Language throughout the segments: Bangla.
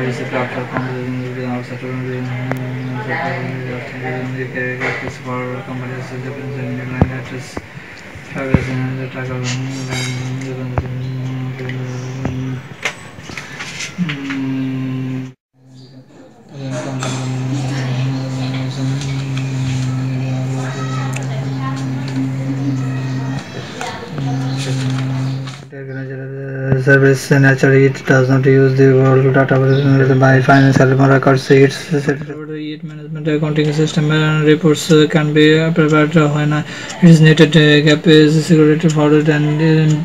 Is a doctor company also for companies address service naturally it does not use the world data by financial records its management accounting system and reports can be prepared when it is needed gap is security fraud and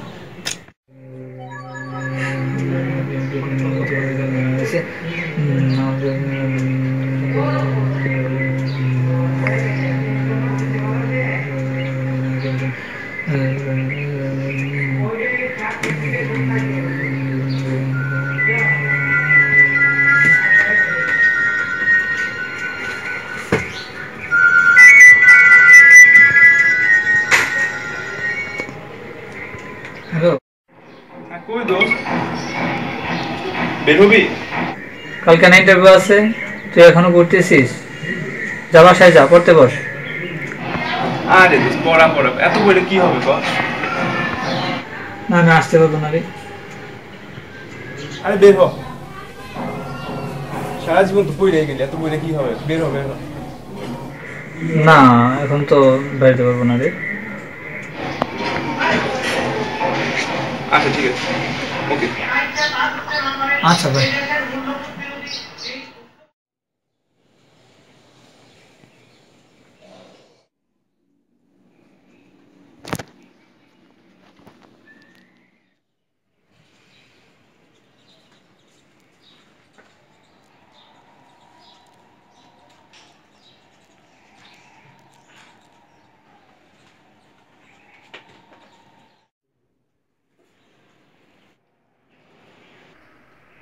hello কই দোস্ত বের হবি? কালকে না ইন্টারভিউ আছে, তুই এখনো পড়তেছিস? যা বাসায় যা, পড়তে বস। আরে দোস্ত পড়া এত পড়লে কি হবে বল? না আমি আসতে পারবো না রে। আরে বের হ, সারা জীবন তো পড়ে গেলি, এত পড়লে কি হবে? বের হ বের হ। না এখন তো বেরোতে পারবো না রে। আচ্ছা ঠিক আছে, ওকে। আচ্ছা ভাই।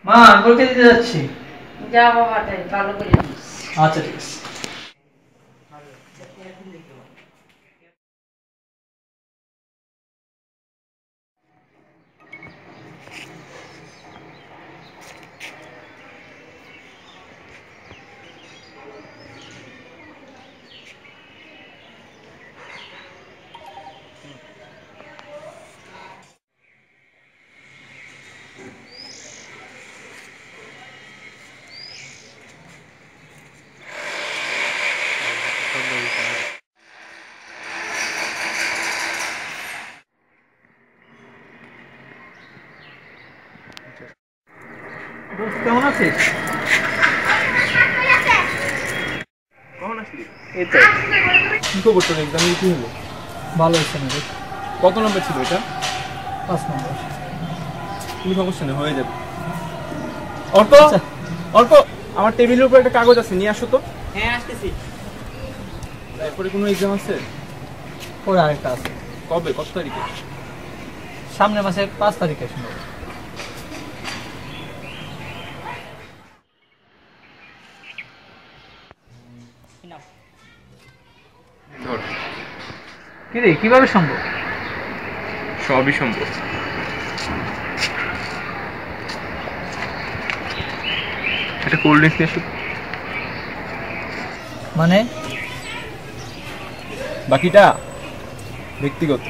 মা আমি পরীক্ষা দিতে যাচ্ছি। যা বাবা, তাই ভালো করে দিস। আচ্ছা ঠিক আছে। দোস্ত কেমন আছিস? কখন আসলি? এই তো কি খবর তোর? এক্সামে কি হলো? ভালো হচ্ছে না রে। কত নম্বর ছিল এটা? 5 নম্বর। কোনো সমস্যা নেই, হয়ে যাবে। অল্প অল্প, আমার টেবিলের উপর একটা কাগজ আছে, নিয়ে আসো তো। হ্যাঁ আসতেছি। এরপরে কোনো এক্সাম আছে? পরে আরেকটা আছে। কবে, কত তারিখে? সামনের মাসে 5 তারিখে শুনবো। ধর। কি রে কিভাবে সম্ভব? সবই সম্ভব। একটা কোল্ড ড্রিঙ্কস নিয়ে এসো। মানে বাকিটা ব্যক্তিগত।